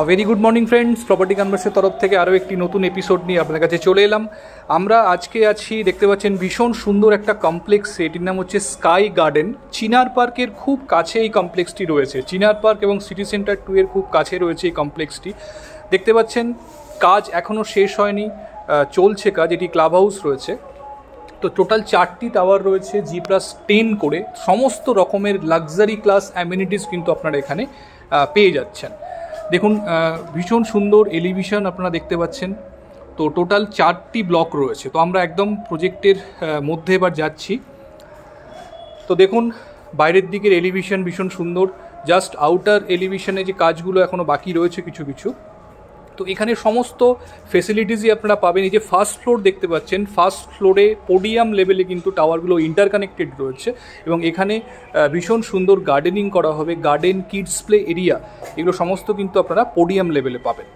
Very good morning friends, property কনভার্সের তরফ থেকে আরও একটি নতুন এপিসোড নিয়ে আপনার কাছে চলে এলাম। আমরা আজকে আছি, দেখতে পাচ্ছেন ভীষণ সুন্দর একটা কমপ্লেক্সে। এটির নাম হচ্ছে স্কাই গার্ডেন। চিনার পার্কের খুব কাছে এই কমপ্লেক্সটি রয়েছে। চিনার পার্ক এবং সিটি সেন্টার 2 এর খুব কাছে রয়েছে এই কমপ্লেক্সটি। দেখতে পাচ্ছেন কাজ এখনও শেষ হয়নি, চলছে কাজ। এটি ক্লাব হাউস রয়েছে। তো টোটাল 4টি টাওয়ার রয়েছে, G+10 করে। সমস্ত রকমের লাক্সারি ক্লাস অ্যামিনিটিস কিন্তু আপনারা এখানে পেয়ে যাচ্ছেন। দেখুন ভীষণ সুন্দর এলিভেশন আপনারা দেখতে পাচ্ছেন। তো টোটাল 4টি ব্লক রয়েছে। তো আমরা একদম প্রজেক্টের মধ্যে এবার যাচ্ছি। তো দেখুন বাইরের দিকের এলিভেশন ভীষণ সুন্দর। জাস্ট আউটার এলিভেশনে যে কাজগুলো এখনও বাকি রয়েছে কিছু কিছু। তো এখানে সমস্ত ফেসিলিটিসই আপনারা পাবেন। এই যে ফার্স্ট ফ্লোর দেখতে পাচ্ছেন, ফার্স্ট ফ্লোরে পোডিয়াম লেভেলে কিন্তু টাওয়ারগুলো ইন্টারকানেক্টেড রয়েছে এবং এখানে ভীষণ সুন্দর গার্ডেনিং করা হবে। গার্ডেন, কিডস প্লে এরিয়া, এগুলো সমস্ত কিন্তু আপনারা পোডিয়াম লেভেলে পাবেন।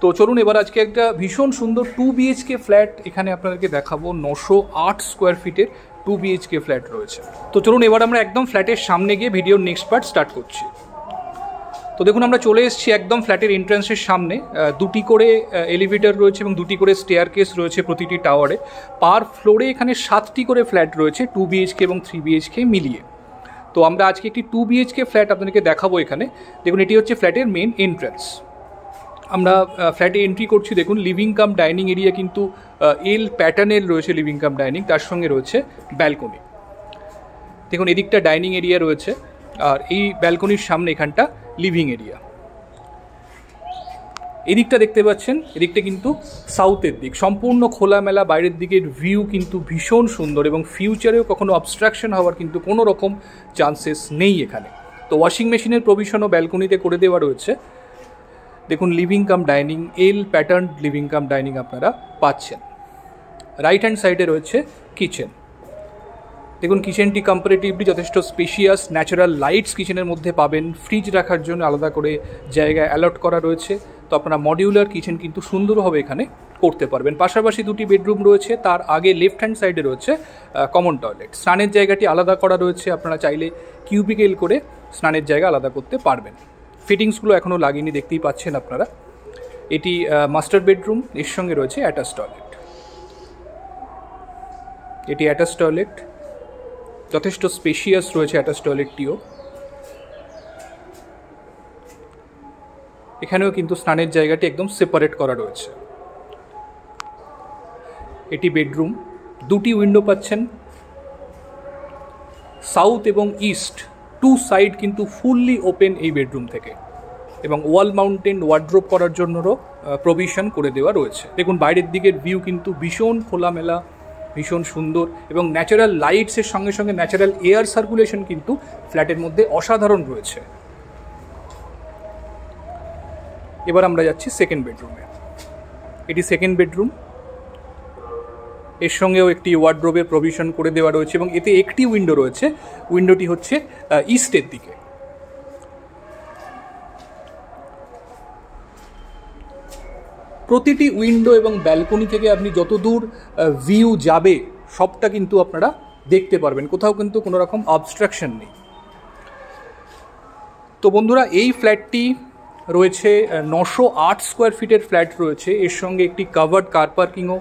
তো চলুন এবার আজকে একটা ভীষণ সুন্দর 2 BHK ফ্ল্যাট এখানে আপনাদেরকে দেখাবো। 908 স্কোয়ার ফিটের 2 BHK ফ্ল্যাট রয়েছে। তো চলুন এবার আমরা একদম ফ্ল্যাটের সামনে গিয়ে ভিডিওর নেক্সট পার্ট স্টার্ট করছি। তো দেখুন আমরা চলে এসেছি একদম ফ্ল্যাটের এন্ট্রান্সের সামনে। 2টি করে এলিভেটর রয়েছে এবং 2টি করে স্টেয়ার কেস রয়েছে প্রতিটি টাওয়ারে। পার ফ্লোরে এখানে 7টি করে ফ্ল্যাট রয়েছে, 2 BHK এবং 3 BHK মিলিয়ে। তো আমরা আজকে একটি 2 BHK ফ্ল্যাট আপনাদেরকে দেখাবো এখানে। দেখুন এটি হচ্ছে ফ্ল্যাটের মেন এন্ট্রান্স। আমরা ফ্ল্যাটে এন্ট্রি করছি। দেখুন লিভিং কাম ডাইনিং এরিয়া কিন্তু এল প্যাটার্নের রয়েছে। লিভিং কাম ডাইনিং, তার সঙ্গে রয়েছে ব্যালকনি। দেখুন এদিকটা ডাইনিং এরিয়া রয়েছে আর এই ব্যালকনির সামনে এখানটা লিভিং এরিয়া। এদিকটা দেখতে পাচ্ছেন, এদিকটা কিন্তু সাউথের দিক, সম্পূর্ণ খোলামেলা। বাইরের দিকের ভিউ কিন্তু ভীষণ সুন্দর এবং ফিউচারেও কখনো অবস্ট্রাকশন হওয়ার কিন্তু কোনো রকম চান্সেস নেই এখানে। তো ওয়াশিং মেশিনের প্রভিশনও ব্যালকনিতে করে দেওয়া রয়েছে। দেখুন লিভিং কাম ডাইনিং, এল প্যাটার্ন লিভিং কাম ডাইনিং আপনারা পাচ্ছেন। রাইট হ্যান্ড সাইডে রয়েছে কিচেন। দেখুন কিচেনটি কম্পারেটিভলি যথেষ্ট স্পেশিয়াস। ন্যাচারাল লাইটস কিচেনের মধ্যে পাবেন। ফ্রিজ রাখার জন্য আলাদা করে জায়গা অ্যালট করা রয়েছে। তো আপনারা মডিউলার কিচেন কিন্তু সুন্দরভাবে এখানে করতে পারবেন। পাশাপাশি 2টি বেডরুম রয়েছে। তার আগে লেফট হ্যান্ড সাইডে রয়েছে কমন টয়লেট। স্নানের জায়গাটি আলাদা করা রয়েছে। আপনারা চাইলে কিউবিকেল করে স্নানের জায়গা আলাদা করতে পারবেন। ফিটিংসগুলো এখনও লাগেনি, দেখতেই পাচ্ছেন আপনারা। এটি মাস্টার বেডরুম, এর সঙ্গে রয়েছে অ্যাটাচ টয়লেট। এটি অ্যাটাচ টয়লেট, যথেষ্ট স্পেশিয়াস রয়েছে অ্যাটাচ টয়লেটটিও। এখানেও কিন্তু স্নানের জায়গাটি একদম সেপারেট করা রয়েছে। এটি বেডরুম, 2টি উইন্ডো পাচ্ছেন। সাউথ এবং ইস্ট 2 সাইড কিন্তু ফুললি ওপেন এই বেডরুম থেকে এবং ওয়াল মাউন্টেন ওয়ার্ড্রোব করার জন্যও প্রভিশন করে দেওয়া রয়েছে। দেখুন বাইরের দিকের ভিউ কিন্তু ভীষণ খোলামেলা, ভীষণ সুন্দর এবং ন্যাচারাল লাইটসের সঙ্গে সঙ্গে ন্যাচারাল এয়ার সার্কুলেশন কিন্তু ফ্ল্যাটের মধ্যে অসাধারণ রয়েছে। এবার আমরা যাচ্ছি সেকেন্ড বেডরুমে। এটি সেকেন্ড বেডরুম, এর সঙ্গেও একটি ওয়ার্ড্রোবের প্রভিশন করে দেওয়া রয়েছে এবং এতে একটি উইন্ডো রয়েছে। উইন্ডোটি হচ্ছে ইস্টের দিকে। প্রতিটি উইন্ডো এবং ব্যালকনি থেকে আপনি যতদূর ভিউ যাবে সবটা কিন্তু আপনারা দেখতে পারবেন। কোথাও কিন্তু কোনো রকম অবস্ট্রাকশন নেই। তো বন্ধুরা এই ফ্ল্যাটটি রয়েছে 908 স্কোয়ার ফিটের ফ্ল্যাট রয়েছে। এর সঙ্গে একটি কাভার্ড কার পার্কিংও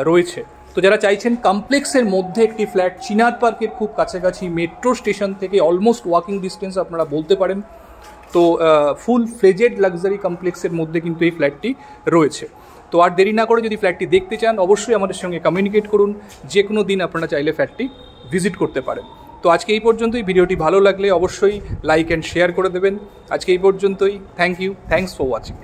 রয়েছে। তো যারা চাইছেন কমপ্লেক্সের মধ্যে একটি ফ্ল্যাট, চিনার পার্কের খুব কাছাকাছি, মেট্রো স্টেশন থেকে অলমোস্ট ওয়াকিং ডিস্টেন্স আপনারা বলতে পারেন। তো ফুল ফ্লেজেড লাক্সারি কমপ্লেক্সের মধ্যে কিন্তু এই ফ্ল্যাটটি রয়েছে। তো আর দেরি না করে যদি ফ্ল্যাটটি দেখতে চান অবশ্যই আমাদের সঙ্গে কমিউনিকেট করুন। যে কোনো দিন আপনারা চাইলে ফ্ল্যাটটি ভিজিট করতে পারেন। তো আজকে এই পর্যন্তই। ভিডিওটি ভালো লাগলে অবশ্যই লাইক অ্যান্ড শেয়ার করে দেবেন। আজকে এই পর্যন্তই। Thank you, thanks for watching.